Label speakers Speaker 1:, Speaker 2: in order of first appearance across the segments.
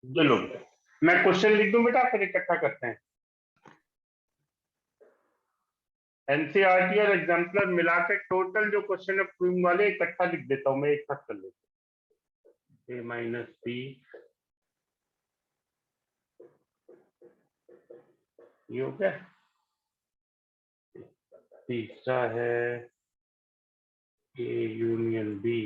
Speaker 1: चलो मैं क्वेश्चन लिख दूं बेटा, फिर इकट्ठा करते हैं। एनसीईआरटी और एग्जाम्पलर मिला के टोटल जो क्वेश्चन है प्रूविंग वाले इकट्ठा लिख देता हूं मैं, एक साथ कर लेता हूं। ए माइनस बी, ये हो गया। तीसरा है ए यूनियन बी,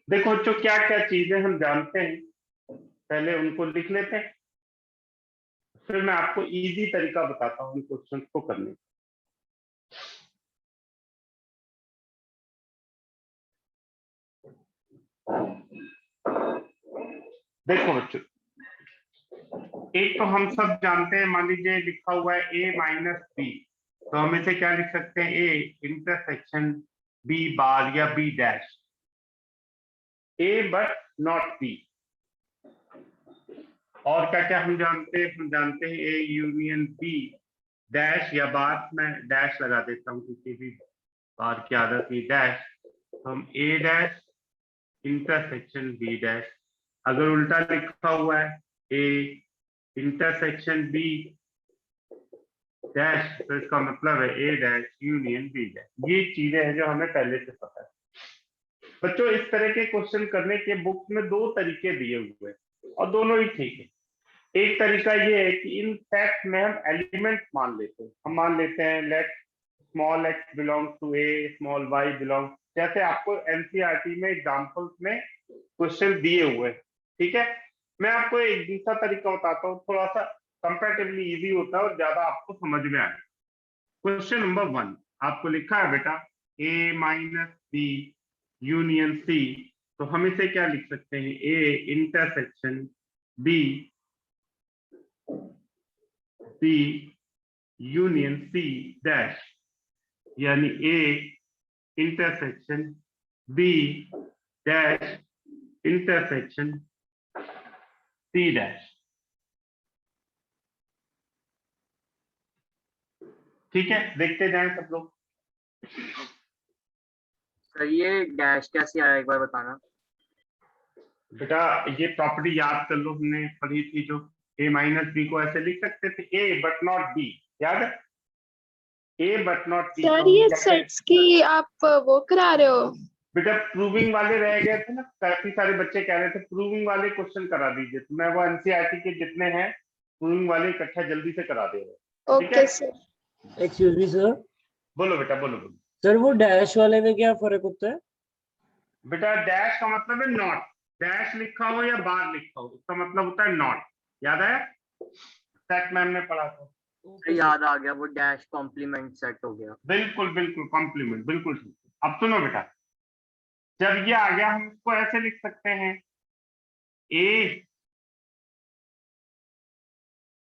Speaker 1: देखो बच्चों क्या क्या चीजें हम जानते हैं, पहले उनको लिख लेते हैं, फिर मैं आपको इजी तरीका बताता हूँ उन क्वेश्चन को करने का। देखो बच्चों, एक तो हम सब जानते हैं, मान लीजिए लिखा हुआ है ए माइनस बी, तो हम इसे क्या लिख सकते हैं, ए इंटरसेक्शन बी बार या B dash, A but not B. और क्या क्या हम जानते हैं, हम जानते हैं ए यूनियन बी डैश या बार, मैं डैश लगा देता हूँ किसी भी बार की आदत नहीं, डैश, तो हम ए डैश इंटरसेक्शन बी डैश। अगर उल्टा लिखा हुआ है ए इंटरसेक्शन बी डैश, तो इसका मतलब है ए डैश यूनियन बी डैश। ये चीजें हैं जो हमें पहले से पता है। बच्चों इस तरह के क्वेश्चन करने के बुक में दो तरीके दिए हुए हैं और दोनों ही ठीक है। एक तरीका ये है कि इन फैक्ट में हम एलिमेंट मान लेते हैं, हम मान लेते हैं let small X belongs to A, small Y belongs, जैसे आपको एनसीईआरटी में एग्जांपल्स में क्वेश्चन दिए हुए हैं, ठीक है। मैं आपको एक दूसरा तरीका बताता हूँ, थोड़ा सा कंपैरेटिवली इजी होता है और ज्यादा आपको समझ में आए। क्वेश्चन नंबर 1 आपको लिखा है बेटा A minus B union C, तो हम इसे क्या लिख सकते हैं, A intersection B B union C dash, यानी A intersection B dash intersection C dash. ठीक है, देखते जाएं सब लोग।
Speaker 2: सर ये डैश कैसे आया एक बार बताना।
Speaker 1: बेटा ये प्रॉपर्टी याद कर लो, हमने पढ़ी थी जो, ए माइनस बी को ऐसे लिख सकते थे, ए बट नॉट बी, याद है, ए बट नॉट बी।
Speaker 3: सर ये सेट्स की आप वो करा रहे हो?
Speaker 1: बेटा प्रूविंग वाले रह गए थे ना, काफी सारे बच्चे कह रहे थे प्रूविंग वाले क्वेश्चन करा दीजिए, तो मैं वो एनसीईआरटी के जितने हैं प्रूविंग वाले इकट्ठा जल्दी से करा दे रहे। ठीक है
Speaker 3: okay sir.
Speaker 4: Excuse me sir.
Speaker 1: बोलो बेटा, बोलो बोलो।
Speaker 4: सर वो डैश वाले में क्या फर्क होता है?
Speaker 1: बेटा डैश का मतलब है नॉट, डैश लिखा हो या बार लिखा हो उसका मतलब होता है नॉट, याद है, सेट मैम ने पढ़ा था।
Speaker 2: याद आ गया, वो डैश कॉम्प्लीमेंट सेट हो गया।
Speaker 1: बिल्कुल बिल्कुल कॉम्प्लीमेंट, बिल्कुल ठीक। अब सुनो बेटा, जब ये आ गया हम इसको ऐसे लिख सकते हैं, ए,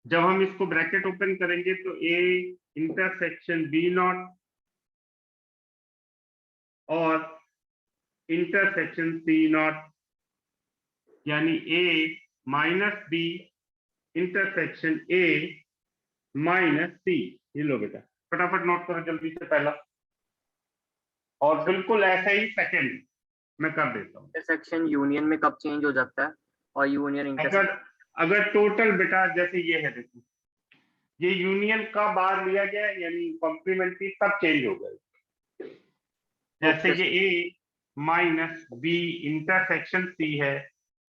Speaker 1: जब हम इसको ब्रैकेट ओपन करेंगे तो ए इंटरसेक्शन बी नॉट और इंटरसेक्शन सी नॉट, यानी A minus B intersection A minus C. ये लो बेटा फटाफट नोट करो जल्दी से पहला, और बिल्कुल ऐसा ही सेकंड मैं कर देता हूँ।
Speaker 2: इंटरसेक्शन यूनियन में कब चेंज हो जाता है और यूनियन इंटरसेक्शन?
Speaker 1: अगर टोटल बेटा जैसे ये है, देखो ये यूनियन का बार लिया गया यानी कॉम्प्लीमेंट्री, तब चेंज हो गए। जैसे ये ए माइनस बी इंटरसेक्शन सी है,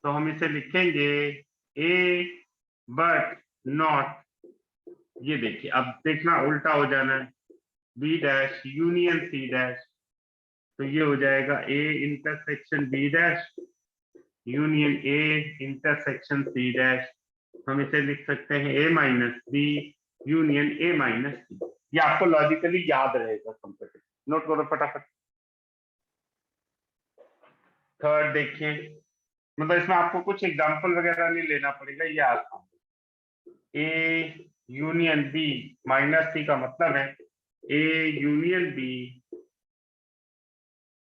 Speaker 1: तो हम इसे लिखेंगे ए बट नॉट, ये देखिए अब देखना उल्टा हो जाना है, B dash union C dash, तो ये हो जाएगा A intersection B dash union A intersection C dash. हम इसे लिख सकते हैं A minus B union A minus C. ये आपको लॉजिकली याद रहेगा, कंप्लीट नोट करो फटाफट। थर्ड देखिए, मतलब इसमें आपको कुछ एग्जांपल वगैरह नहीं लेना पड़ेगा, ये आसान है। A union B minus C का मतलब है A union B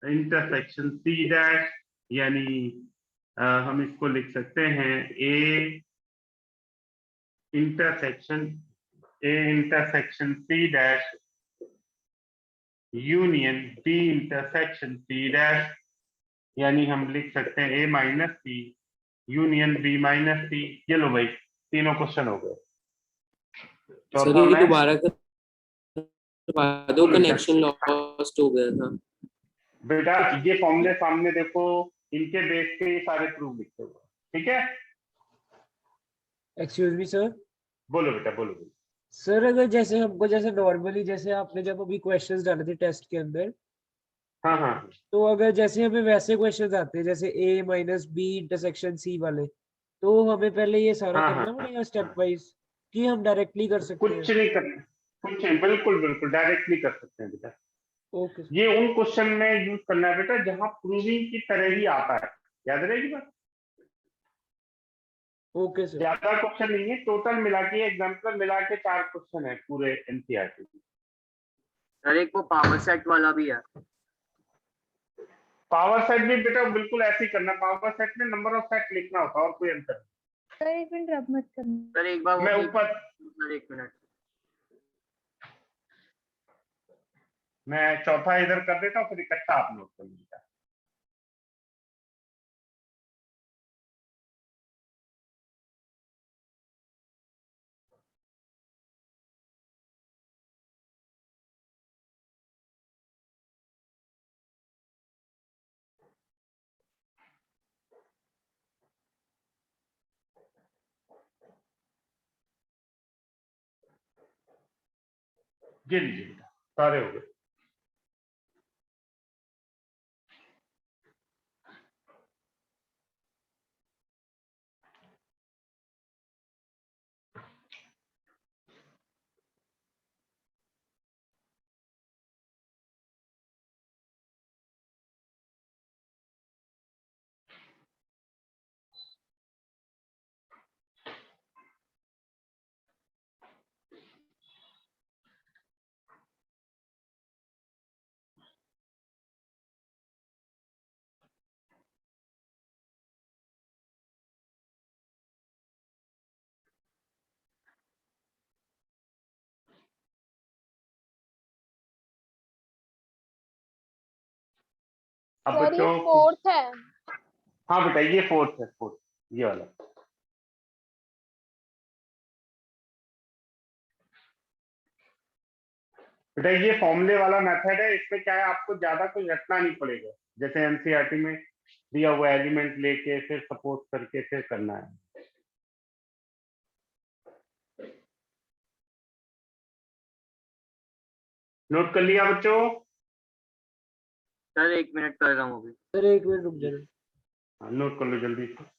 Speaker 1: intersection C dash, यानी हम इसको लिख सकते हैं A intersection C dash union B intersection C dash, यानी हम लिख सकते हैं A minus C union B minus C. ये लो भाई, तीनों क्वेश्चन हो गए।
Speaker 4: सर
Speaker 1: चौथा
Speaker 4: ये
Speaker 1: मैं
Speaker 4: दोबारा करवा दो, कनेक्शन लॉस्ट हो गया था।
Speaker 1: बेटा ये फॉर्मूले सामने देखो, इनके बेस पे ये सारे प्रूफ लिखते हुए, ठीक है।
Speaker 4: Excuse me sir.
Speaker 1: बोलो बेटा, बोलो बोलो।
Speaker 4: सर अगर जैसे हमको जैसे नॉर्मली जैसे आपने जब अभी क्वेश्चंस डाले थे टेस्ट के अंदर,
Speaker 1: हाँ हाँ
Speaker 4: तो अगर जैसे हमें वैसे क्वेश्चंस आते हैं जैसे ए माइनस बी इंटरसेक्शन सी वाले, तो हमें पहले ये सारा
Speaker 1: हाँ हाँ
Speaker 4: करना
Speaker 1: हाँ
Speaker 4: पड़ेगा स्टेप
Speaker 1: हाँ।
Speaker 4: वाइज, कि हम डायरेक्टली कर सकते हैं?
Speaker 1: कुछ नहीं करना, कुछ नहीं, बिल्कुल बिल्कुल डायरेक्टली कर सकते हैं बेटा।
Speaker 4: ओके
Speaker 1: ये उन क्वेश्चन में यूज करना है बेटा जहां प्रूविंग की तरह ही आता है, याद रहेगी बात।
Speaker 4: Okay sir.
Speaker 1: ज्यादा क्वेश्चन नहीं है, टोटल मिला के एग्जाम्पल मिला के 4 क्वेश्चन है पूरे एनसीईआरटी में।
Speaker 2: सर एक वो पावर सेट वाला भी है।
Speaker 1: पावर सेट भी बेटा बिल्कुल ऐसे ही करना, पावर सेट में नंबर ऑफ सेट लिखना होता है और कोई अंतर नहीं।
Speaker 3: सर एक मिनट रब मत करना।
Speaker 2: सर एक बार वो
Speaker 1: मैं
Speaker 2: देख
Speaker 1: ऊपर,
Speaker 2: सर, एक मिनट।
Speaker 1: मैं चौथा इधर कर देता हूँ, फिर इकट्ठा आप नोट कर लीजिएगा। ये लीजिए बेटा, सारे हो गए। अब
Speaker 3: सर ये
Speaker 1: बच्चों,
Speaker 3: फोर्थ है।
Speaker 1: हाँ बेटा ये फोर्थ है, फोर्थ ये वाला। बेटा ये फॉर्मूले वाला मेथड है, इसमें क्या है आपको ज्यादा कुछ रटना नहीं पड़ेगा, जैसे एनसीईआरटी में दिया हुआ एलिमेंट लेके फिर सपोज करके फिर करना है। नोट कर लिया बच्चों?
Speaker 2: सर एक मिनट कर रहा हूँ अभी।
Speaker 4: सर एक मिनट रुक जाना।
Speaker 1: हाँ, नोट कर लो जल्दी से।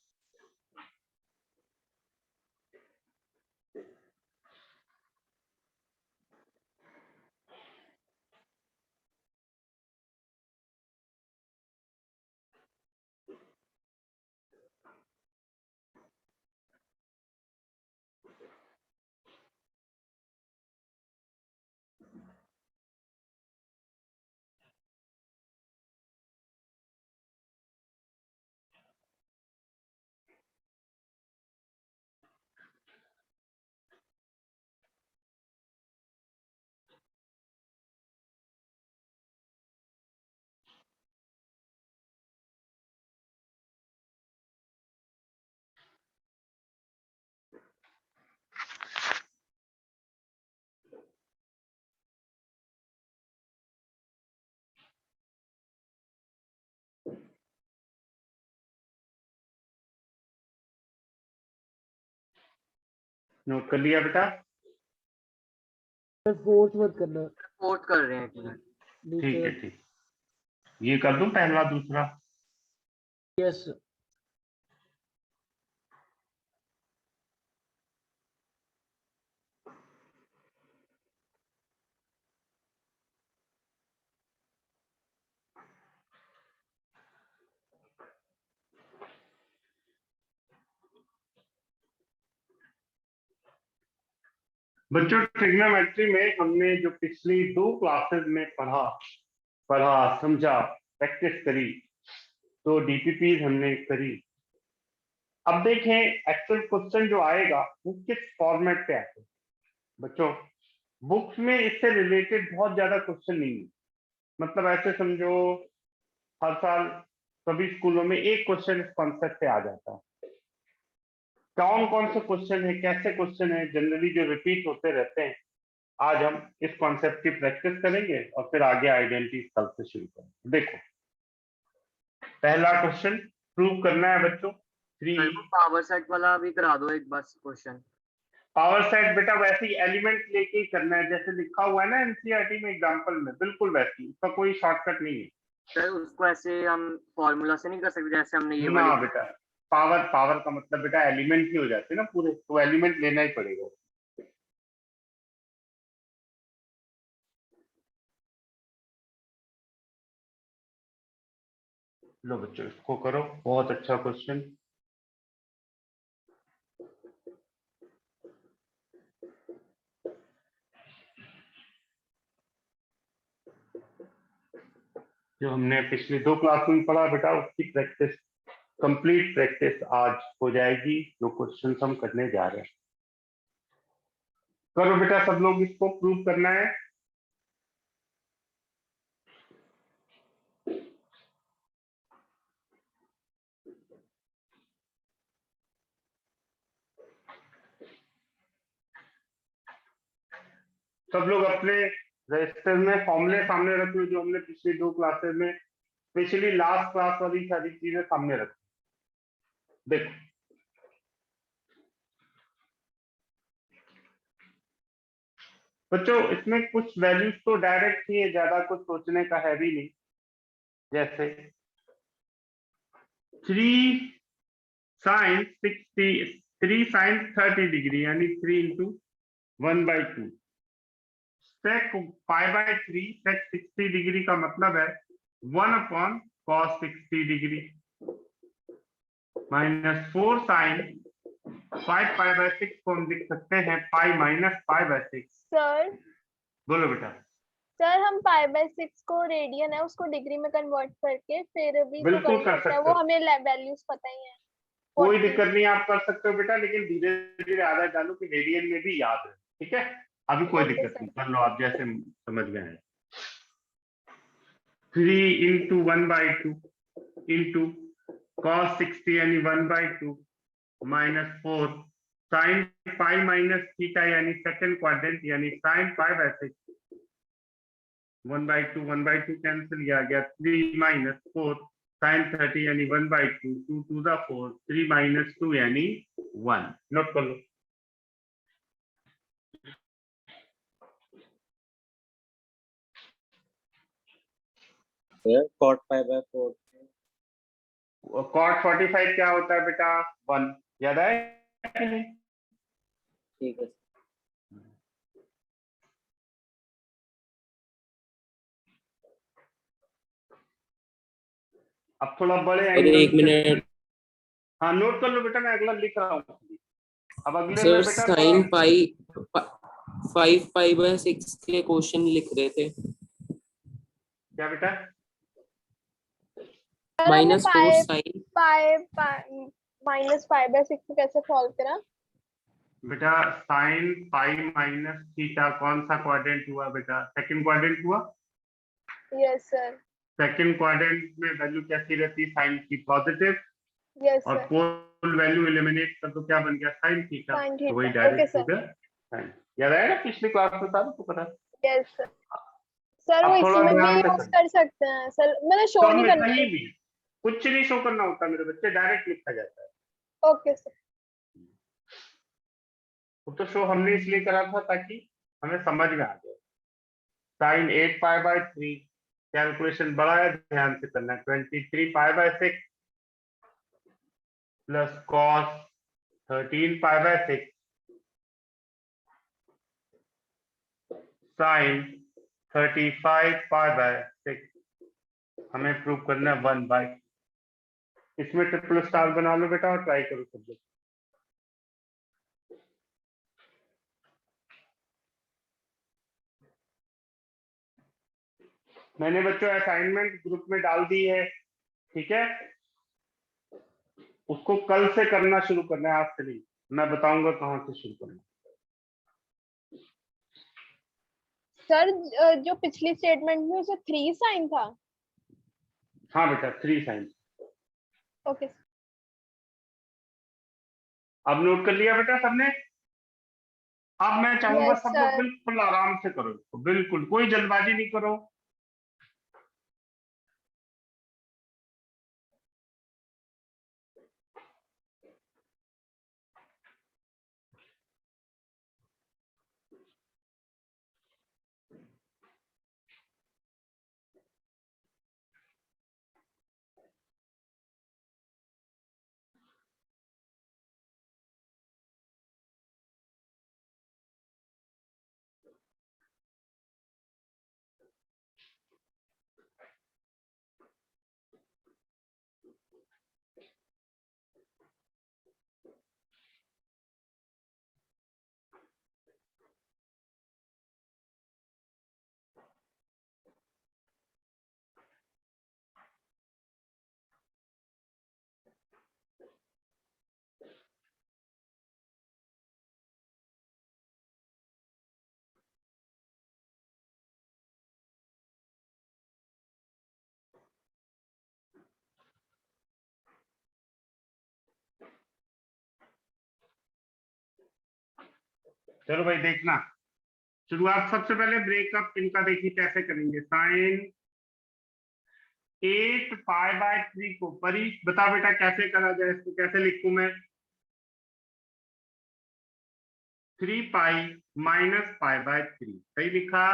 Speaker 1: नोट कर लिया बेटा?
Speaker 4: सर फोर्थ मत करना।
Speaker 2: फोर्थ कर रहे हैं, एक मिनट।
Speaker 1: ठीक
Speaker 4: नीचे।
Speaker 1: है ठीक, ये कर दूं पहला दूसरा?
Speaker 4: यस।
Speaker 1: बच्चों ट्रिग्नोमेट्री में हमने जो पिछली 2 क्लासेस में पढ़ा समझा प्रैक्टिस करी, तो डीपीपी हमने करी। अब देखें एक्चुअल क्वेश्चन जो आएगा वो किस फॉर्मेट पे आते हैं। बच्चों बुक्स में इससे रिलेटेड बहुत ज्यादा क्वेश्चन नहीं है, मतलब ऐसे समझो हर साल सभी स्कूलों में एक क्वेश्चन इस कॉन्सेप्ट पे आ जाता है। कौन कौन से क्वेश्चन है, कैसे क्वेश्चन है जनरली जो रिपीट होते रहते हैं, आज हम इस कॉन्सेप्ट की प्रैक्टिस करेंगे और फिर आगे आइडेंटिटी कल से शुरू करेंगे। देखो पहला क्वेश्चन प्रूव करना है बच्चों।
Speaker 2: सर वो पावर सेट वाला भी करा दो एक बार क्वेश्चन।
Speaker 1: पावर सेट बेटा वैसे ही एलिमेंट लेके ही करना है, जैसे लिखा हुआ है ना एनसीईआरटी में एग्जांपल में, बिल्कुल वैसे ही, उसका कोई शॉर्टकट नहीं है।
Speaker 2: सर उसको ऐसे हम फॉर्मूला से नहीं कर सकते जैसे हमने ये
Speaker 1: ना
Speaker 2: वाली।
Speaker 1: बेटा पावर का मतलब बेटा एलिमेंट ही हो जाते हैं ना पूरे, तो एलिमेंट लेना ही पड़ेगा। लो बच्चों इसको करो, बहुत अच्छा क्वेश्चन। जो हमने पिछली 2 क्लास में पढ़ा बेटा उसकी प्रैक्टिस, कंप्लीट प्रैक्टिस आज हो जाएगी, जो क्वेश्चन हम करने जा रहे हैं। करो बेटा सब लोग, इसको प्रूव करना है। सब लोग अपने रजिस्टर में फॉर्मूले सामने रख लो, जो हमने पिछली 2 क्लासेस में, स्पेशली लास्ट क्लास वाली सारी चीजें सामने रख। देखो बच्चों इसमें कुछ वैल्यूज तो डायरेक्ट ही है, ज्यादा कुछ सोचने का है भी नहीं। जैसे 3 sin 30 डिग्री यानी 3 इंटू 1/2 sec π/3 sec 60 डिग्री का मतलब है 1/cos 60 डिग्री माइनस 4 sin 5π/6 को हम लिख सकते हैं पाई माइनस π/6।
Speaker 3: सर
Speaker 1: बोलो बेटा।
Speaker 3: सर हम π/6 को रेडियन है उसको डिग्री में कन्वर्ट करके फिर भी तो
Speaker 1: बिल्कुल
Speaker 3: कर
Speaker 1: कर
Speaker 3: सकते हैं,
Speaker 1: सकते
Speaker 3: वो
Speaker 1: हो,
Speaker 3: हमें वैल्यूज पता ही है।
Speaker 1: कोई
Speaker 3: 40
Speaker 1: दिक्कत नहीं, आप कर सकते हो बेटा, लेकिन धीरे धीरे आदत डालो कि रेडियन में भी याद है, ठीक है। अभी कोई
Speaker 3: ओके
Speaker 1: दिक्कत
Speaker 3: सर।
Speaker 1: नहीं, कर लो आप जैसे समझ में आए। 3 इंटू 1/2 इंटू cos 60 यानी 1/2 minus 4 sin pi minus theta यानी सेकंड क्वाड्रेंट यानी sin π/6 1/2 कैंसिल किया गया, 3 माइनस 4 sin 30 यानी 1/2 2 to the 4 3 माइनस 2 यानी 1। नोट कर लो।
Speaker 5: cot π/4
Speaker 1: cot 45 क्या होता है बेटा 1, याद आए कि नहीं?
Speaker 5: ठीक है।
Speaker 1: अब थोड़ा बड़े
Speaker 5: सर
Speaker 1: एंगल
Speaker 5: एक मिनट
Speaker 1: हाँ नोट कर लो बेटा, मैं अगला लिख रहा हूँ। अब अगले
Speaker 5: सर
Speaker 1: में बेटा
Speaker 5: साइन पाई 5π/6 के क्वेश्चन लिख रहे थे।
Speaker 1: क्या बेटा
Speaker 3: सर हमने
Speaker 5: -4 साइन
Speaker 3: माइनस π/6 को कैसे सॉल्व करा?
Speaker 1: बेटा साइन पाई माइनस थीटा कौन सा क्वाड्रेंट हुआ बेटा? सेकंड क्वाड्रेंट हुआ।
Speaker 3: Yes sir.
Speaker 1: सेकंड क्वाड्रेंट में वैल्यू कैसी रहती है साइन की? पॉजिटिव।
Speaker 3: यस
Speaker 1: और
Speaker 3: सर।
Speaker 1: पोल वैल्यू एलिमिनेट कर तो क्या बन गया? Sine theta.
Speaker 3: sin
Speaker 1: तो वही
Speaker 3: थीटा। ओके
Speaker 1: डायरेक्ट हो
Speaker 3: सर।
Speaker 1: गया साइन। याद आया ना पिछली क्लास में सारा तो पता।
Speaker 3: Yes sir. सर वो
Speaker 1: अब
Speaker 3: इसी
Speaker 1: थोड़ा
Speaker 3: में भी
Speaker 1: ध्यान से
Speaker 3: यूज कर सकते हैं सर, मैंने शो
Speaker 1: सब
Speaker 3: नहीं
Speaker 1: में
Speaker 3: करना
Speaker 1: कहीं
Speaker 3: है।
Speaker 1: भी कुछ नहीं शो करना होता मेरे बच्चे, डायरेक्ट लिखा जाता है।
Speaker 3: Okay sir.
Speaker 1: वो तो शो हमने इसलिए करा था ताकि हमें समझ में आ जाए। साइन 8π/3 कैलकुलेशन बड़ा है, ध्यान से करना। 23π/6 प्लस कॉस 13π/6 साइन 35π/6 हमें प्रूव करना है 1/। इसमें ट्रिपल स्टार बना लो बेटा और ट्राई करो सब लोग। मैंने बच्चों असाइनमेंट ग्रुप में डाल दी है, ठीक है। उसको कल से करना शुरू करना है, आज से नहीं। मैं बताऊंगा कहाँ से शुरू करना।
Speaker 3: सर जो पिछली स्टेटमेंट में उसे 3 साइन था।
Speaker 1: हाँ बेटा 3 साइन।
Speaker 3: ओके
Speaker 1: अब नोट कर लिया बेटा सबने। अब मैं चाहूंगा
Speaker 3: यस
Speaker 1: सब लोग
Speaker 3: सर।
Speaker 1: बिल्कुल आराम से करो इसको, बिल्कुल कोई जल्दबाजी नहीं करो। चलो भाई देखना, शुरुआत सबसे पहले ब्रेकअप इनका देखिए कैसे करेंगे। साइन 8 पाई/3 को परी बता बेटा कैसे करा जाए, इसको कैसे लिखूं मैं। 3 पाई माइनस पाई/3 सही लिखा,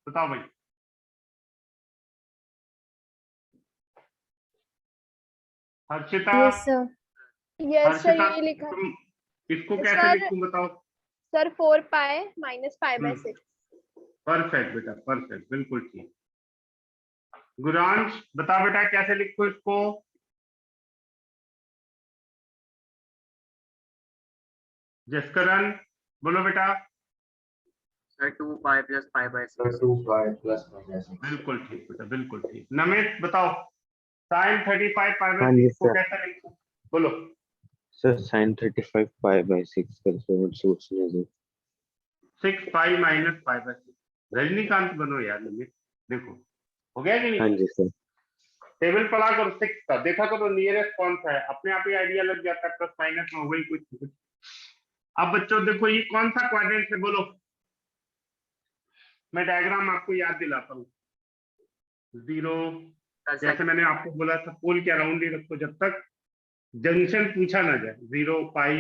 Speaker 1: बताओ भाई। हर्षिता,
Speaker 3: यस सर
Speaker 1: हर्षिता
Speaker 3: ये लिखा है।
Speaker 1: तुम इसको कैसे
Speaker 3: सर
Speaker 1: लिखूं बताओ।
Speaker 3: Sir 4 pi minus pi.
Speaker 1: Perfect बेटा परफेक्ट, बिल्कुल ठीक। गुरांश बता बेटा कैसे लिखो इसको। जसकरण बोलो बेटा।
Speaker 2: Sir 2 pi plus pi.
Speaker 6: 2 pi plus pi.
Speaker 1: बिल्कुल ठीक बेटा बिल्कुल ठीक। नमित बताओ साइन 35
Speaker 7: हाँ
Speaker 1: पाई/6
Speaker 7: जी
Speaker 1: को
Speaker 7: सर।
Speaker 1: कैसे लिखूं, बोलो।
Speaker 7: सर साइन 35 पाई/6 का फॉर्मेट सूट्स मुझे।
Speaker 1: 6 पाई माइनस पाई/6। रजनीकांत बनो यार नमित। देखो हो गया कि
Speaker 7: हाँ
Speaker 1: नहीं।
Speaker 7: जी सर।
Speaker 1: टेबल पढ़ा करो 6 का, देखा करो नियरेस्ट कौन सा है, अपने आप ही आइडिया लग जाता है। प्लस माइनस में हो गई कुछ। अब बच्चों देखो ये कौन सा क्वाड्रेंट है बोलो। मैं डायग्राम आपको याद दिलाता हूँ। 0 जैसे मैंने आपको बोला था पोल के अराउंड ही रखो जब तक जंक्शन पूछा ना जाए। 0 पाई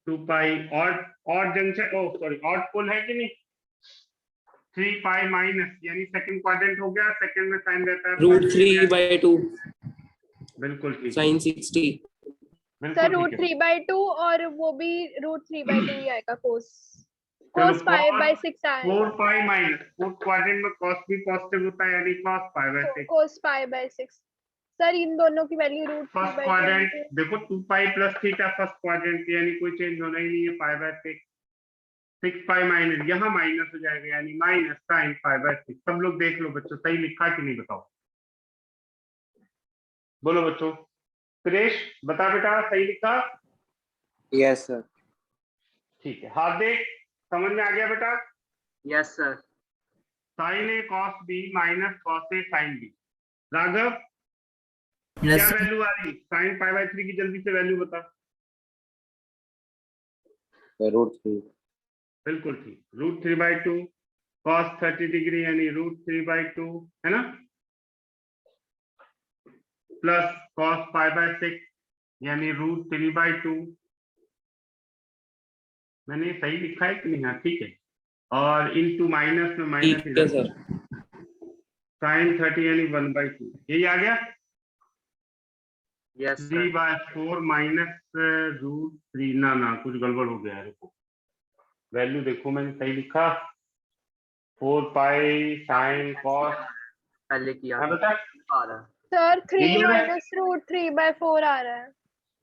Speaker 1: 2 पाई और जंक्शन, ओ सॉरी ऑड पोल है कि नहीं। 3 पाई माइनस यानी सेकंड क्वाड्रेंट हो गया, सेकंड में साइन रहता है
Speaker 5: √3/2
Speaker 1: बिल्कुल ठीक है,
Speaker 5: sin 60।
Speaker 3: सर
Speaker 1: बिल्कुल ठीक है।
Speaker 3: √3/2 और वो भी √3/2 ही आएगा। कोस
Speaker 1: चलो
Speaker 3: पाई/6 आएगा।
Speaker 1: 4 पाई माइनस फोर्थ क्वाड्रेंट में cos भी पॉजिटिव होता है यानी cos पाई/6।
Speaker 3: कोस पाई/6। सर इन दोनों की वैल्यू
Speaker 1: फर्स्ट
Speaker 3: √3/2
Speaker 1: क्वाड्रेंट देखो 2 pi plus theta first quadrant यानी कोई चेंज होना ही नहीं है पाई/6। 6 पाई माइनस यहाँ माइनस हो जाएगा यानी माइनस साइन पाई/6। सब लोग देख लो बच्चों सही लिखा कि नहीं बताओ, बोलो बच्चों। सुरेश बता बेटा सही लिखा।
Speaker 5: Yes sir.
Speaker 1: ठीक है हार्दिक समझ में आ गया बेटा।
Speaker 2: Yes sir.
Speaker 1: Sign A cos B minus cos A sine B. Raghav
Speaker 5: yes
Speaker 1: क्या वैल्यू आ रही साइन पाई/3 की, जल्दी से वैल्यू बता।
Speaker 7: √3।
Speaker 1: बिल्कुल ठीक, √3/2 cos 30 डिग्री यानी √3/2 है ना, प्लस cos पाई/6 यानी √3/2। मैंने सही लिखा है कि नहीं। हाँ ठीक है, और इनटू माइनस में माइनस
Speaker 5: ठीक है सर।
Speaker 1: साइन 30 यानी 1/2 यही आ गया।
Speaker 2: Yes sir.
Speaker 1: 3/4 माइनस √3 ना कुछ गड़बड़ हो गया है। देखो वैल्यू देखो मैंने सही लिखा 4 पाई साइन कॉस
Speaker 2: पहले किया
Speaker 1: है बेटा।
Speaker 2: आ रहा है।
Speaker 3: सर 3
Speaker 1: यही है ना?
Speaker 3: माइनस √3/4 आ रहा है।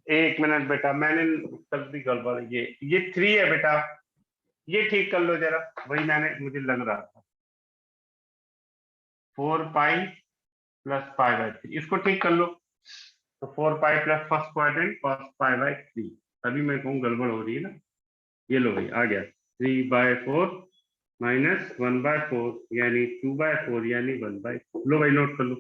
Speaker 1: एक मिनट बेटा मैंने तब भी गड़बड़, ये 3 है बेटा, ये ठीक कर लो जरा, वही मुझे लग रहा था। 4 पाई प्लस पाई बाई 3, इसको ठीक कर लो। तो 4 pi plus first quadrant cos pi by 3, अभी मैं कहूँ गड़बड़ हो रही है ना। ये लो भाई आ गया 3/4 माइनस 1/4 यानी 2/4 यानी 1/4। लो भाई नोट कर लो।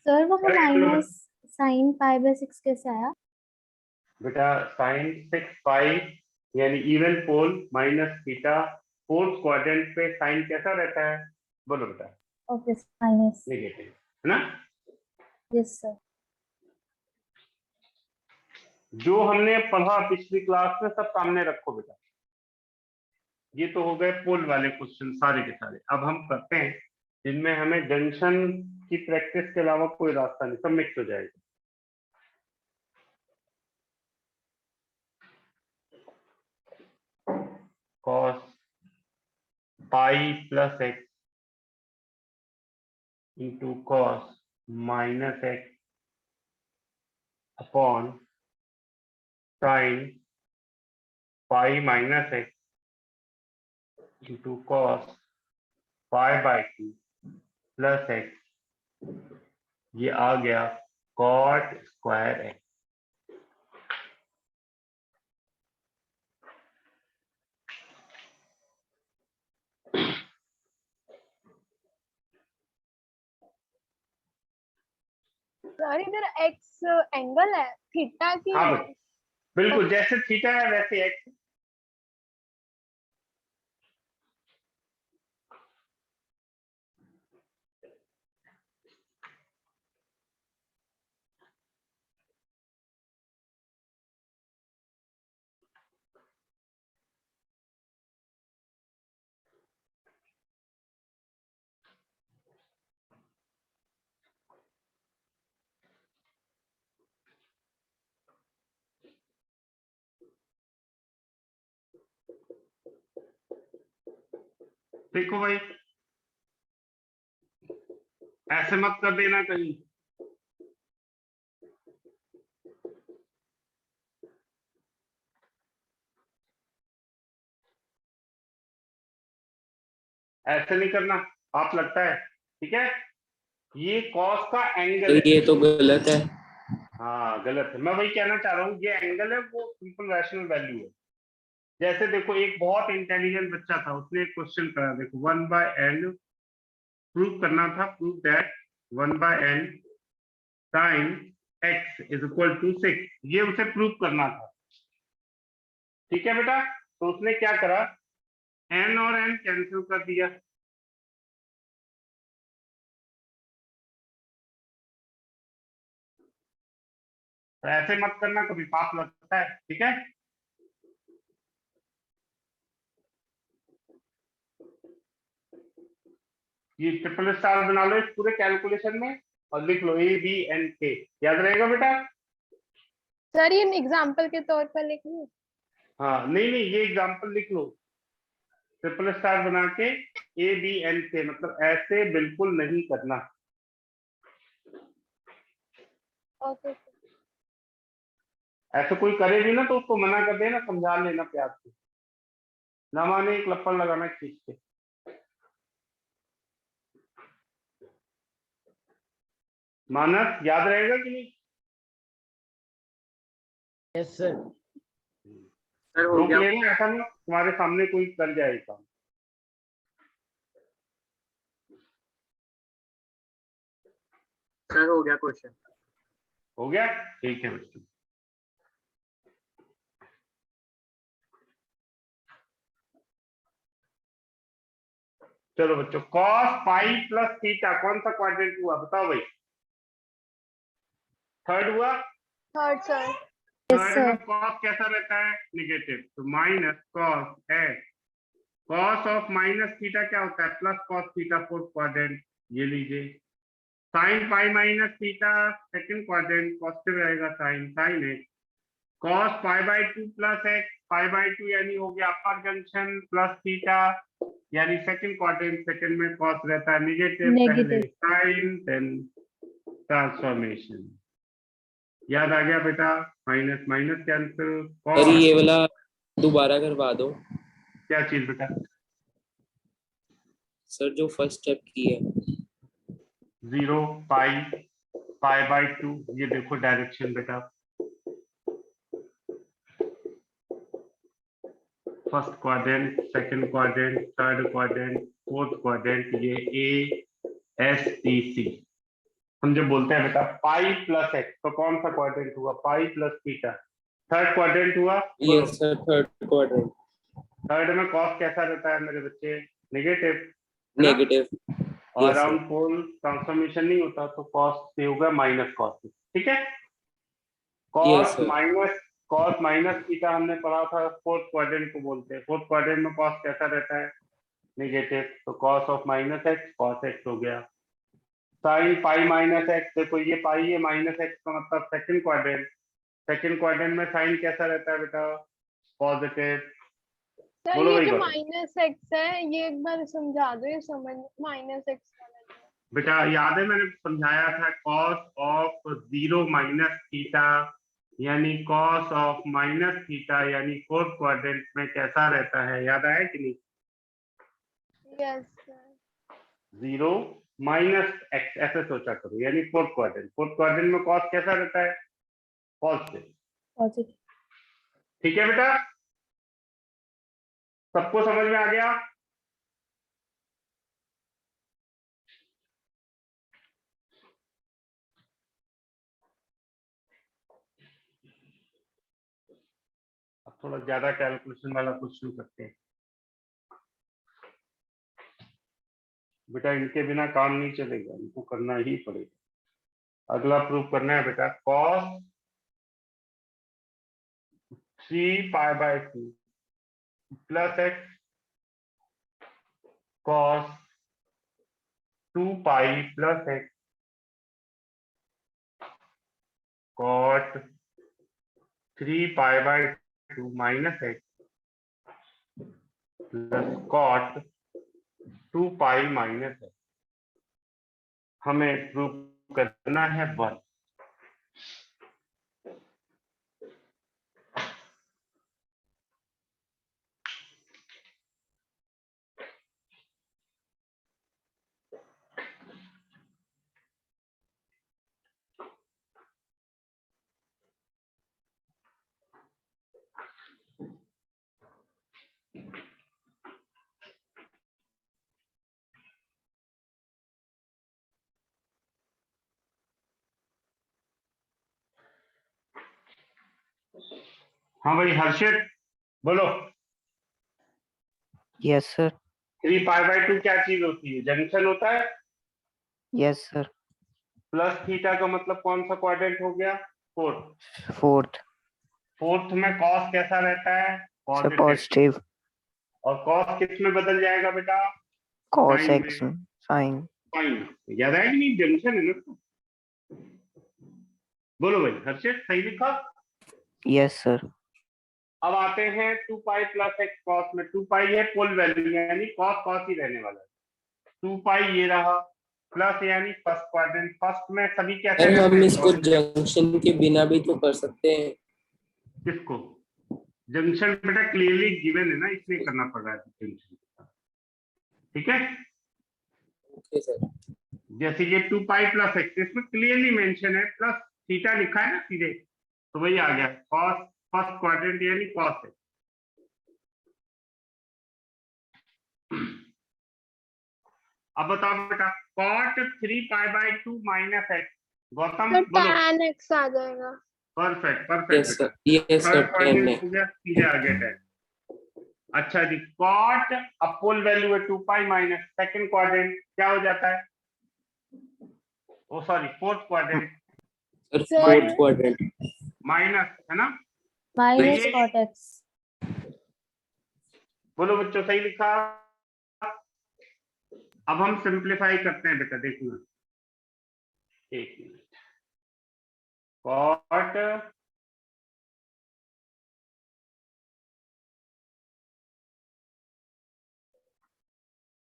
Speaker 6: सर वो
Speaker 1: Correct, low
Speaker 6: minus sine pi by 6 कैसे आया?
Speaker 1: बेटा sin 6 पाई यानी इवन पोल माइनस थीटा, फोर्थ क्वाड्रेंट पे साइन कैसा रहता है? बोलो बेटा।
Speaker 6: ओके माइनस,
Speaker 1: नेगेटिव है ना।
Speaker 6: Yes sir.
Speaker 1: जो हमने पढ़ा पिछली क्लास में सब सामने रखो बेटा। ये तो हो गए पोल वाले क्वेश्चन सारे के सारे। अब हम करते हैं जिनमें हमें जंक्शन की प्रैक्टिस के अलावा कोई रास्ता नहीं, सब मिक्स हो जाएगा। cos pi plus x into cos minus x upon sine pi minus x into cos pi by 2 plus x, ये आ गया cot स्क्वायर एक्स।
Speaker 3: सर इधर एक्स एंगल है, थीटा की
Speaker 1: हाँ
Speaker 3: है।
Speaker 1: भाई बिल्कुल, जैसे थीटा है वैसे एक्स। देखो भाई ऐसे मत कर देना कहीं। ऐसे नहीं करना, आप लगता है ठीक है। ये कॉस का एंगल है।
Speaker 5: ये तो गलत है।
Speaker 1: हाँ गलत है, मैं वही कहना चाह रहा हूँ। ये एंगल है वो सिंपल रैशनल वैल्यू है। जैसे देखो एक बहुत इंटेलिजेंट बच्चा था, उसने एक क्वेश्चन करा, देखो 1/n प्रूव करना था, prove that 1/n sine x is equal to 6, ये उसे प्रूव करना था। ठीक है बेटा, तो उसने क्या करा, n और n कैंसिल कर दिया। तो ऐसे मत करना, कभी पाप लगता है। ठीक है, ये ट्रिपल स्टार बना लो इस पूरे कैलकुलेशन में और लिख लो A B N K, याद रहेगा बेटा।
Speaker 3: सर ये एग्जांपल के तौर पर लिख लूं?
Speaker 1: हाँ नहीं नहीं, ये एग्जांपल लिख लो, ट्रिपल स्टार बना के A B N K, मतलब ऐसे बिल्कुल नहीं करना।
Speaker 3: ओके
Speaker 1: ऐसे कोई करे भी ना तो उसको मना कर देना, समझा लेना प्यार से, ना माने एक लप्पड़ लगाना खींच के। मानस याद रहेगा कि नहीं?
Speaker 4: Yes sir.
Speaker 2: सर हो
Speaker 1: रोक
Speaker 2: गया।
Speaker 1: लेना, ऐसा नहीं तुम्हारे सामने कोई कर जाए काम।
Speaker 2: सर हो गया क्वेश्चन।
Speaker 1: हो गया, ठीक है बच्चों। चलो बच्चों, cos पाई प्लस थीटा कौन सा क्वाड्रेंट हुआ बताओ भाई? थर्ड हुआ।
Speaker 3: Third sir.
Speaker 6: Yes
Speaker 1: third
Speaker 6: sir.
Speaker 1: में cos कैसा रहता है? नेगेटिव, तो minus cos x, cos of minus theta क्या होता है? Plus cos theta, fourth quadrant, ये लीजिए। sin pi minus theta second quadrant, positive रहेगा sine, sin x, cos pi by 2 plus x, pi by 2 यानी हो गया अपर जंक्शन, प्लस थीटा यानी सेकंड क्वाड्रेंट, सेकंड में cos रहता है नेगेटिव, पहले
Speaker 6: Negative.
Speaker 1: sin then transformation. याद आ गया बेटा, माइनस माइनस कैंसिल,
Speaker 5: सर ये वाला दोबारा करवा दो।
Speaker 1: क्या चीज बेटा?
Speaker 5: सर जो फर्स्ट स्टेप की है
Speaker 1: 0 पाई पाई बाय 2, ये देखो डायरेक्शन बेटा, first quadrant, second quadrant, third quadrant, fourth quadrant, ये ASTC। हम जब बोलते हैं बेटा पाई प्लस एक्स, तो कौन सा क्वाड्रेंट हुआ? Pi plus theta, third quadrant हुआ।
Speaker 5: Yes sir third quadrant
Speaker 1: third में कॉस कैसा रहता है मेरे बच्चे? नेगेटिव।
Speaker 5: नेगेटिव
Speaker 1: और
Speaker 5: yes,
Speaker 1: राउंड पोल ट्रांसफॉर्मेशन नहीं होता, तो कॉस से होगा माइनस कॉस। ठीक है, कॉस
Speaker 5: sir.
Speaker 1: माइनस थीटा हमने पढ़ा था, फोर्थ क्वाड्रेंट को बोलते हैं। फोर्थ क्वाड्रेंट में कॉस कैसा रहता है? नेगेटिव, तो cos of minus x cos x हो गया। साइन पाई माइनस एक्स, देखो ये पाई है माइनस एक्स का मतलब सेकंड क्वाड्रेंट। सेकंड क्वाड्रेंट में साइन कैसा रहता है बेटा? पॉजिटिव।
Speaker 3: सर
Speaker 1: बोलो
Speaker 3: ये
Speaker 1: भाई
Speaker 3: जो
Speaker 1: बोलो।
Speaker 3: माइनस एक्स है, ये एक बार समझा दो, ये समझ माइनस एक्स वाला जो है।
Speaker 1: बेटा याद है मैंने समझाया था, कॉस ऑफ 0 माइनस थीटा यानी कॉस ऑफ माइनस थीटा यानी फोर्थ क्वाड्रेंट में कैसा रहता है? याद आया कि नहीं?
Speaker 3: Yes sir.
Speaker 1: 0 माइनस एक्स, ऐसे सोचा करो, यानी फोर्थ क्वाड्रेंट। फोर्थ क्वाड्रेंट में कॉस कैसा रहता है? पॉजिटिव।
Speaker 6: पॉजिटिव।
Speaker 1: ठीक है बेटा, सबको समझ में आ गया? अब थोड़ा ज्यादा कैलकुलेशन वाला क्वेश्चन करते हैं बेटा, इनके बिना काम नहीं चलेगा, इनको करना ही पड़ेगा। अगला प्रूफ करना है बेटा, cos 3 pi by 2 plus x cos 2 pi plus x cot 3 pi by 2 minus x plus cot 2 pi minus x. हमें प्रूफ करना है 1। हाँ भाई हर्षित बोलो।
Speaker 5: yes sir
Speaker 1: 3 पाई बाय 2 क्या चीज होती है? जंक्शन होता है।
Speaker 5: yes sir
Speaker 1: प्लस थीटा का मतलब कौन सा क्वाड्रेंट हो गया? फोर्थ।
Speaker 5: fourth
Speaker 1: फोर्थ में कॉस कैसा रहता है?
Speaker 5: sir
Speaker 1: positive.
Speaker 5: positive
Speaker 1: और कॉस किस में बदल जाएगा बेटा?
Speaker 5: cos
Speaker 1: Sin
Speaker 5: x sin
Speaker 1: sine. याद है कि नहीं? जंक्शन है ना उसको। बोलो भाई हर्षित, सही लिखा?
Speaker 5: yes sir
Speaker 1: अब आते हैं 2 पाई प्लस एक्स कॉस में। 2 पाई है पोल वैल्यू, यानी कॉस कॉस ही रहने वाला है। 2 पाई ये रहा, प्लस यानी फर्स्ट क्वाड्रेंट। फर्स्ट में सभी कैसे
Speaker 5: सर
Speaker 1: रहते
Speaker 5: हम
Speaker 1: हैं?
Speaker 5: इसको जंक्शन के बिना भी तो कर सकते हैं
Speaker 1: किसको? जंक्शन बेटा क्लियरली गिवन है ना, इसलिए करना पड़ रहा है जंक्शन। ठीक है,
Speaker 5: ओके सर
Speaker 1: जैसे ये 2 पाई प्लस एक्स, इसमें क्लियरली मेंशन है, प्लस थीटा लिखा है ना सीधे, तो वही आ गया कॉस फर्स्ट क्वाड्रेंट यानी कॉस है। अब बताओ बेटा, cot 3 pi by 2 minus x. Gautam
Speaker 3: sir
Speaker 1: बोलो।
Speaker 3: tan x आ जाएगा।
Speaker 1: परफेक्ट परफेक्ट
Speaker 5: yes sir
Speaker 1: बेटा।
Speaker 5: yes sir
Speaker 1: थर्ड
Speaker 5: 10
Speaker 1: क्वाड्रेंट
Speaker 5: है
Speaker 1: हो गया, सीधे आ गया 10। अच्छा जी, cot अब पोल वैल्यू है 2 पाई माइनस सेकंड क्वाड्रेंट क्या हो जाता है? Oh sorry, fourth quadrant
Speaker 5: sir
Speaker 3: Sir.
Speaker 5: fourth quadrant
Speaker 1: minus है ना?
Speaker 6: माइनस
Speaker 1: ये-
Speaker 6: कॉट एक्स।
Speaker 1: बोलो बच्चों, सही लिखा? अब हम सिंप्लीफाई करते हैं बेटा, देखना एक मिनट। cot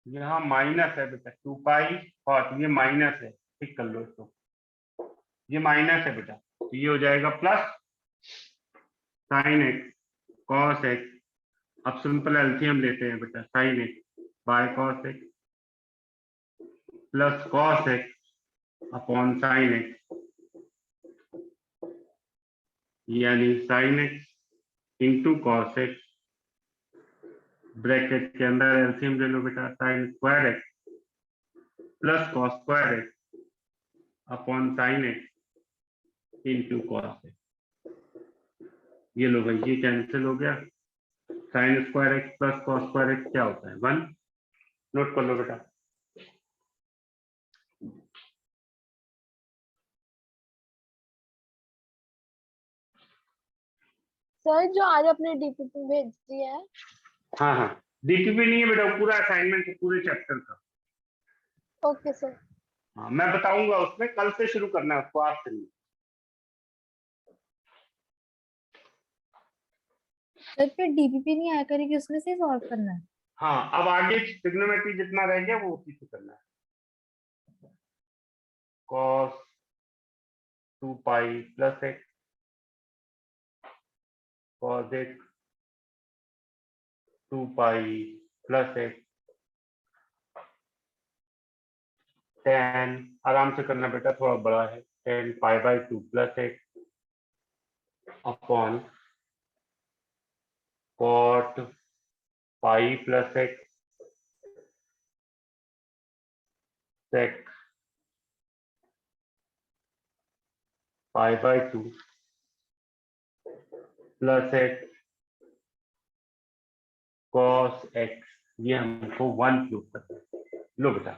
Speaker 1: यहाँ माइनस है बेटा, 2 पाई cot, ये माइनस है, ठीक कर लो इसको, ये माइनस है बेटा, तो ये हो जाएगा plus sine x cos x. अब सिंपल एलसीएम लेते हैं बेटा, sine x by cos x plus cos x upon sine x, यानी sine x into cos x, bracket के अंदर एलसीएम ले लो बेटा, sine square x plus cos square x upon sine x into cos x. ये लो भाई, ये कैंसिल हो गया। Sine square x plus cos square x क्या होता है? 1। नोट कर लो बेटा।
Speaker 3: सर जो आज आपने डीपीपी भेज दिया है,
Speaker 1: हाँ हाँ, डीटीपी नहीं है बेटा, पूरा असाइनमेंट है पूरे चैप्टर का।
Speaker 3: Okay sir.
Speaker 1: हाँ, मैं बताऊंगा उसमें, कल से शुरू करना है उसको, आज से नहीं।
Speaker 6: सर फिर डीपीपी नहीं आया करेगी, उसमें से सॉल्व करना है।
Speaker 1: हाँ, अब आगे ट्रिग्नोमेट्री जितना रह गया वो उसी से करना है। cos 2 pi plus x cos x 2 pi plus x tan, आराम से करना बेटा, थोड़ा बड़ा है, tan pi by 2 plus x upon cot pi plus x sec pi by 2 plus x cos x। ये हमको 1 प्रूव करना है। लो बेटा,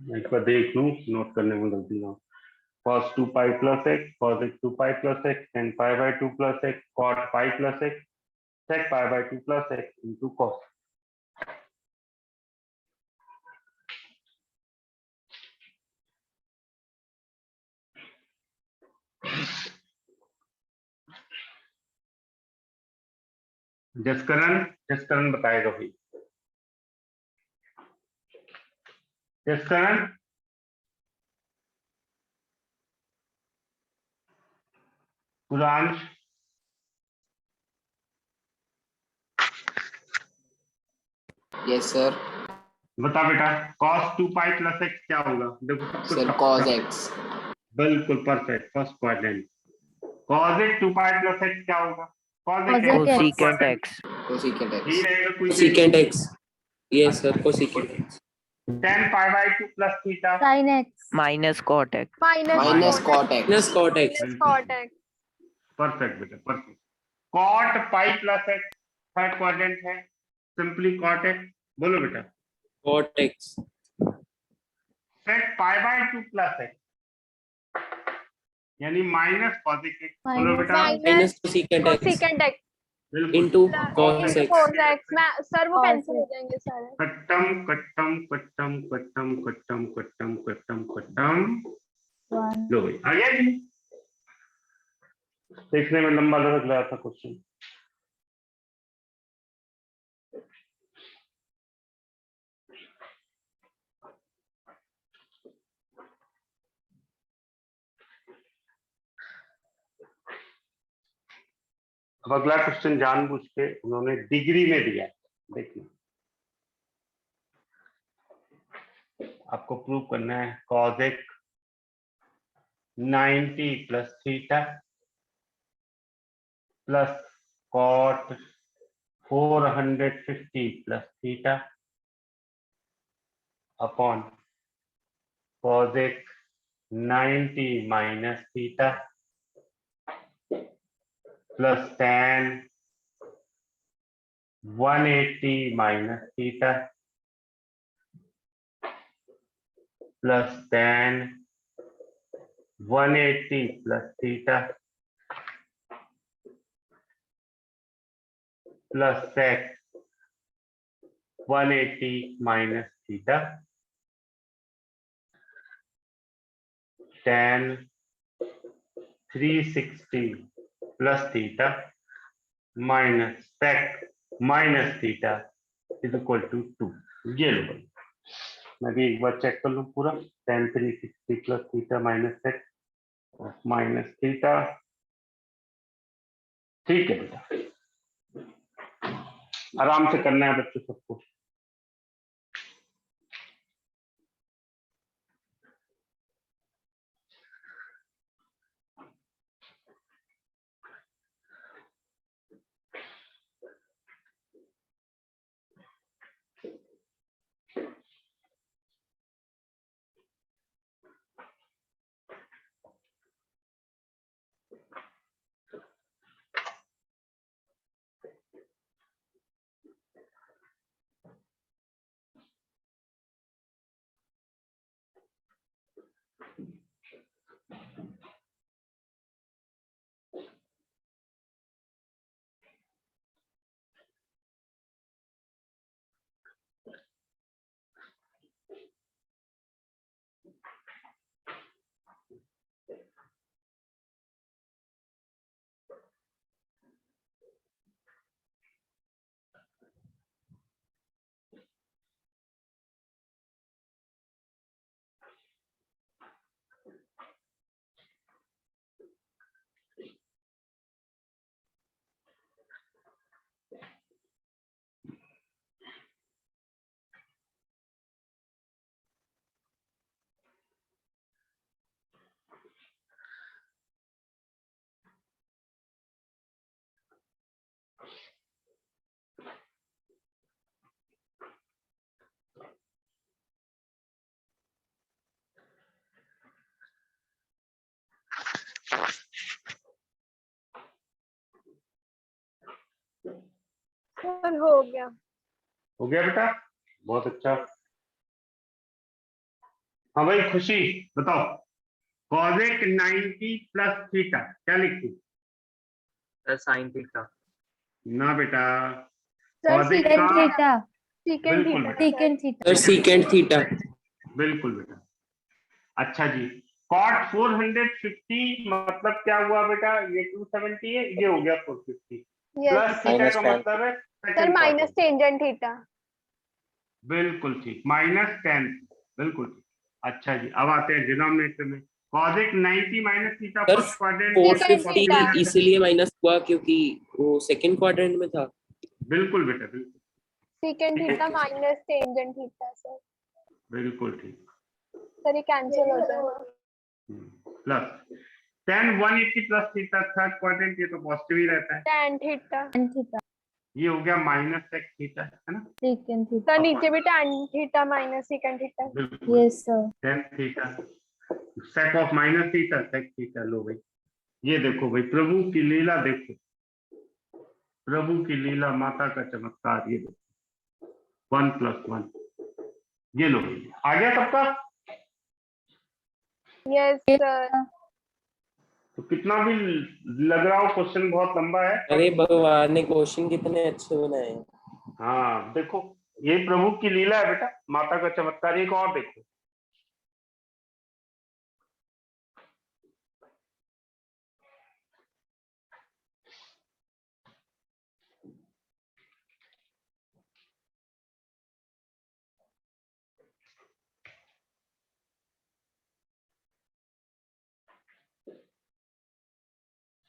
Speaker 1: मैं एक बार देख लूं, नोट करने में गलती ना हो। cos 2 pi plus x cos x 2 pi plus x tan pi by 2 plus x cot pi plus x sec pi by 2 plus x into cos। Jaskaran बताएगा भाई। Jaskaran, Quran,
Speaker 5: yes sir.
Speaker 1: बता बेटा, cos 2 पाई प्लस एक्स क्या होगा? देखो सब कुछ
Speaker 5: sir cos x।
Speaker 1: बिल्कुल perfect, first quadrant. cos x 2 pi plus x क्या होगा? cos x
Speaker 6: Cosecant
Speaker 2: x।
Speaker 5: cosecant
Speaker 1: यही
Speaker 5: x।
Speaker 1: रहेगा कोई
Speaker 5: cosecant x। यस सर cosecant x।
Speaker 1: tan pi by 2 plus theta
Speaker 6: sin x
Speaker 2: minus cot x.
Speaker 5: Minus cot x।
Speaker 3: Minus cot x.
Speaker 1: Perfect बेटा, perfect. cot pi plus x third quadrant है, simply cot x। बोलो बेटा,
Speaker 5: cot x।
Speaker 1: sec pi by 2 plus x यानी minus cos x। बोलो बेटा,
Speaker 5: minus cosecant x
Speaker 3: cosecant x
Speaker 1: बिल्कुल
Speaker 5: into cos
Speaker 3: into
Speaker 5: x।
Speaker 3: Cos x. मैं sir वो
Speaker 6: Cos
Speaker 3: cancel हो
Speaker 6: x।
Speaker 3: जाएंगे सारे।
Speaker 1: कट्टम कट्टम कट्टम कट्टम कट्टम कट्टम कट्टम कट्टम।
Speaker 6: 1
Speaker 1: लो भाई, आ गया जी। देखने में लंबा लग रहा था क्वेश्चन। अब अगला क्वेश्चन जानबूझ के उन्होंने डिग्री में दिया है। देखिए, आपको प्रूव करना है cos x 90 plus theta plus cot 450 plus theta upon cos x 90 minus theta plus tan 180 minus theta plus tan 180 plus theta plus sec 180 minus theta tan 360 plus theta minus sec minus theta is equal to 2। ये लो भाई, मैं भी एक बार check कर लूं पूरा। tan 360 plus theta minus sec minus theta. ठीक है बेटा, आराम से करना है बच्चों सबको।
Speaker 3: सर हो गया।
Speaker 1: हो गया बेटा, बहुत अच्छा। हाँ भाई खुशी बताओ, कॉजेक 90 प्लस थीटा क्या लिखती?
Speaker 2: Sir sine theta.
Speaker 1: ना बेटा,
Speaker 3: सर
Speaker 1: cosec
Speaker 6: secant
Speaker 1: का
Speaker 6: थीटा
Speaker 3: secant
Speaker 1: बिल्कुल
Speaker 3: theta,
Speaker 1: बेटा,
Speaker 6: secant theta
Speaker 5: sir secant theta.
Speaker 1: बिल्कुल बेटा। अच्छा जी, cot 450 मतलब क्या हुआ बेटा? ये 270 है, ये हो गया 450
Speaker 3: yes
Speaker 1: प्लस थीटा
Speaker 5: Minus
Speaker 1: का
Speaker 5: 10.
Speaker 1: मतलब है
Speaker 3: sir
Speaker 1: second
Speaker 3: minus
Speaker 1: quadrant।
Speaker 3: Tangent theta.
Speaker 1: बिल्कुल ठीक, -10, बिल्कुल ठीक। अच्छा जी, अब आते हैं डिनोमिनेटर में। cosec 90 minus theta
Speaker 5: sir
Speaker 1: first quadrant
Speaker 5: 450 इसलिए माइनस हुआ क्योंकि वो सेकंड क्वाड्रेंट में था।
Speaker 1: बिल्कुल बेटा, बिल्कुल
Speaker 3: secant theta minus tangent theta sir.
Speaker 1: बिल्कुल ठीक।
Speaker 3: सर ये कैंसिल हो जाएगा।
Speaker 1: Plus tan 180 plus theta third quadrant, ये तो पॉजिटिव ही रहता है।
Speaker 3: tan theta.
Speaker 6: थीटा
Speaker 1: ये हो गया माइनस sec थीटा, है ना?
Speaker 6: secant थीटा
Speaker 3: सर नीचे भी tan theta minus secant theta.
Speaker 1: बिल्कुल।
Speaker 6: Yes sir
Speaker 1: tan theta sec of minus theta sec theta. लो भाई, ये देखो भाई, प्रभु की लीला देखो, प्रभु की लीला, माता का चमत्कार। ये देखो 1 + 1, ये लो आ गया सबका।
Speaker 3: Yes sir.
Speaker 1: तो कितना भी लग रहा हो क्वेश्चन बहुत लंबा है,
Speaker 5: अरे भगवान ने क्वेश्चन कितने अच्छे बनाए हैं।
Speaker 1: हाँ देखो, ये प्रभु की लीला है बेटा, माता का चमत्कार। एक और देखो,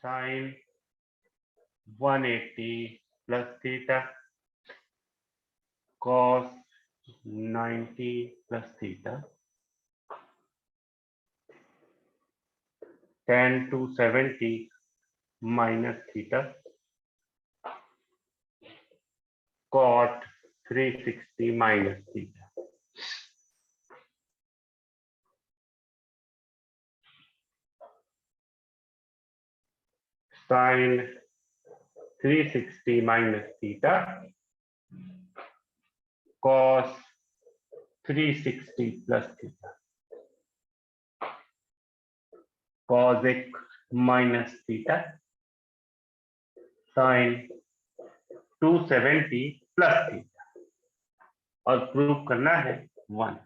Speaker 1: sin 180 plus theta cos 90 plus theta tan 270 minus theta cot 360 minus theta. sin 360 minus theta cos 360 plus theta cosec minus theta sin 270 plus theta, और प्रूव करना है 1।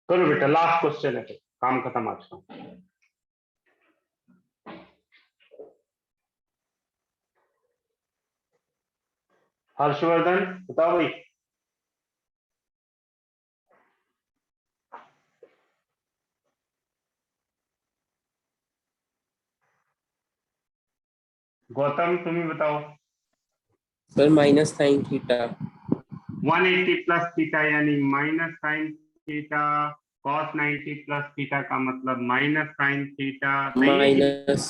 Speaker 1: करो बेटा, लास्ट क्वेश्चन है, तो काम खत्म आज का। हर्षवर्धन बताओ भाई। गौतम तुम ही बताओ।
Speaker 5: Sir minus sine theta.
Speaker 1: 180 plus theta यानी minus sine theta, cos 90 plus theta का मतलब माइनस साइन थीटा, सही है जी?
Speaker 5: माइनस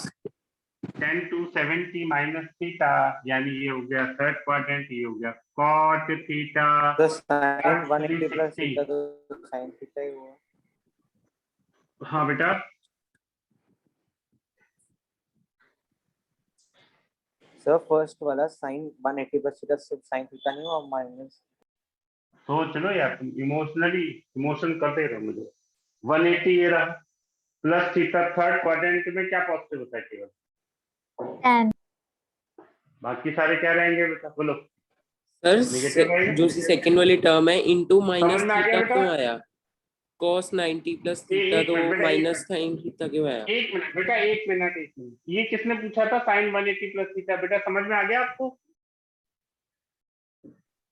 Speaker 1: tan 270 माइनस थीटा यानी ये हो गया थर्ड क्वाड्रेंट, ये हो गया cot थीटा
Speaker 8: तो sin 180 प्लस
Speaker 1: 360।
Speaker 8: थीटा तो sin थीटा ही हुआ।
Speaker 1: हाँ बेटा,
Speaker 8: सर फर्स्ट वाला साइन 180 प्लस थीटा सिर्फ साइन थीटा नहीं और माइनस
Speaker 1: सोच लो यार, तुम इमोशन करते रहो मुझे। 180 ये रहा, प्लस थीटा थर्ड क्वाड्रेंट में क्या पॉजिटिव होता है केवल,
Speaker 6: tan
Speaker 1: बाकी सारे क्या रहेंगे बेटा, बोलो।
Speaker 5: सर
Speaker 1: Negative आएगा?
Speaker 5: जो सेकंड वाली टर्म है इनटू माइनस
Speaker 1: समझ में आ गया
Speaker 5: थीटा
Speaker 1: बेटा?
Speaker 5: क्यों आया? cos 90 प्लस थीटा
Speaker 1: एक
Speaker 5: तो
Speaker 1: मिनट बेटा,
Speaker 5: माइनस साइन थीटा क्यों आया?
Speaker 1: एक मिनट बेटा, एक मिनट, ये किसने पूछा था साइन 180 प्लस थीटा? बेटा समझ में आ गया आपको?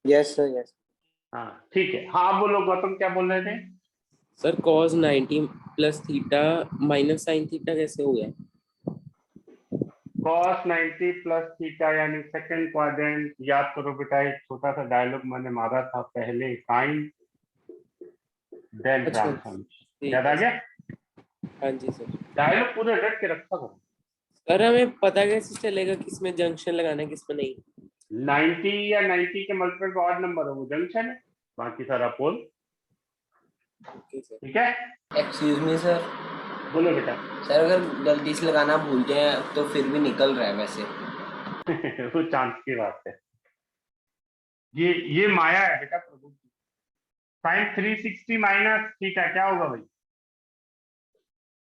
Speaker 8: यस सर यस
Speaker 1: हाँ ठीक है, हाँ बोलो गौतम, क्या बोल रहे थे?
Speaker 5: Sir cos 90 plus theta minus sine theta कैसे हो गया?
Speaker 1: cos 90 प्लस थीटा यानी सेकंड क्वाड्रेंट। याद करो बेटा, एक छोटा सा डायलॉग मैंने मारा था पहले, साइन देन
Speaker 5: अच्छा,
Speaker 1: ट्रांसफॉर्मेशन, याद आ गया?
Speaker 5: हाँ जी सर।
Speaker 1: डायलॉग पूरे रट के रखा करो।
Speaker 5: सर हमें पता कैसे चलेगा किसमें जंक्शन लगाना है किसमें नहीं?
Speaker 1: 90 या 90 के मल्टीपल का ऑड नंबर है वो जंक्शन है, बाकी सारा पोल।
Speaker 5: Okay sir.
Speaker 1: ठीक है,
Speaker 9: एक्सक्यूज मी सर।
Speaker 1: बोलो बेटा।
Speaker 9: सर अगर गलती से लगाना भूल जाए तो फिर भी निकल रहा है वैसे।
Speaker 1: वो चांस की बात है, ये माया है बेटा प्रभु की। साइन 360 माइनस थीटा क्या होगा भाई?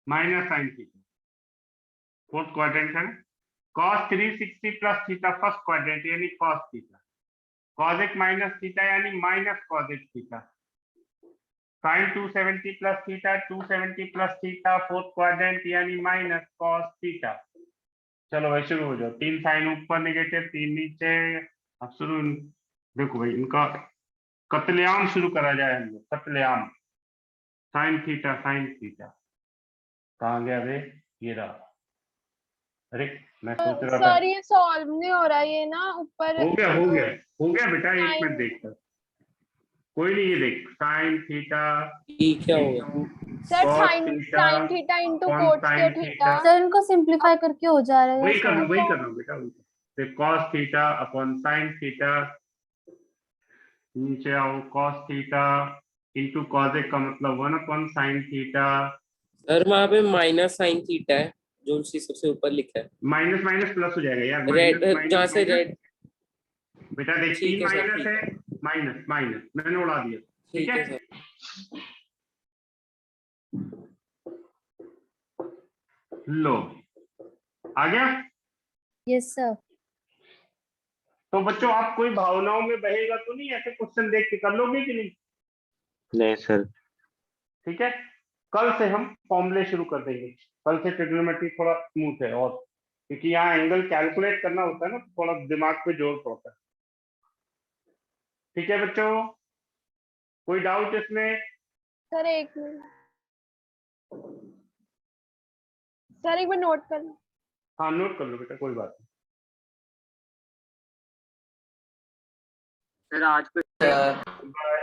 Speaker 1: Minus sine theta, fourth quadrant है ना। cos 360 plus theta first quadrant यानी cos थीटा, cos एक माइनस थीटा यानी माइनस cos एक theta, sin 270 plus theta 270 plus theta fourth quadrant यानी माइनस cos थीटा। चलो भाई शुरू हो जाओ, 3 साइन ऊपर नेगेटिव 3 नीचे। अब शुरू, देखो भाई इनका कत्लेआम शुरू करा जाए हम लोग, कत्लेआम। साइन थीटा कहाँ गया रे? ये रहा। अरे मैं सोच रहा था,
Speaker 3: सर ये सॉल्व नहीं हो रहा, ये ना ऊपर
Speaker 1: हो गया बेटा, एक मिनट देखकर, कोई नहीं, ये देख साइन थीटा
Speaker 5: ई क्या होगा?
Speaker 1: into
Speaker 3: sir
Speaker 1: cos
Speaker 3: sine theta into
Speaker 1: upon
Speaker 3: cot
Speaker 1: sin
Speaker 3: के
Speaker 1: theta।
Speaker 3: थीटा।
Speaker 6: सर इनको सिंप्लीफाई करके हो जा रहा है
Speaker 1: वही
Speaker 6: ये
Speaker 1: करना
Speaker 6: सॉल्व।
Speaker 1: बेटा, तो cos theta upon sin theta, नीचे आओ cos थीटा इंटू cos का मतलब 1 अपॉन sin थीटा।
Speaker 5: सर वहाँ पे माइनस साइन थीटा है जो उसी सबसे ऊपर लिखा है।
Speaker 1: माइनस माइनस प्लस हो जाएगा यार,
Speaker 5: रेड
Speaker 1: माइनस
Speaker 5: जहाँ से
Speaker 1: माइनस
Speaker 5: रेड।
Speaker 1: बेटा देख,
Speaker 5: ठीक
Speaker 1: 3
Speaker 5: है सर,
Speaker 1: माइनस
Speaker 5: ठीक
Speaker 1: है, माइनस माइनस मैंने उड़ा दिया। ठीक
Speaker 5: ठीक है
Speaker 1: है,
Speaker 5: सर।
Speaker 1: लो आ गया।
Speaker 6: Yes sir.
Speaker 1: तो बच्चों आप कोई भावनाओं में बहेगा तो नहीं, ऐसे क्वेश्चन देख के कर लोगे कि नहीं?
Speaker 7: नहीं सर।
Speaker 1: ठीक है, कल से हम फॉर्मूले शुरू कर देंगे, कल से ट्रिग्नोमेट्री थोड़ा स्मूथ है, और क्योंकि यहाँ एंगल कैलकुलेट करना होता है ना, तो थोड़ा दिमाग पे जोर पड़ता है। ठीक है बच्चों, कोई डाउट इसमें?
Speaker 3: सर एक मिनट, सर एक बार नोट कर लो।
Speaker 1: हाँ नोट कर लो बेटा, कोई बात नहीं।
Speaker 2: सर आज को
Speaker 9: सर
Speaker 1: बाय।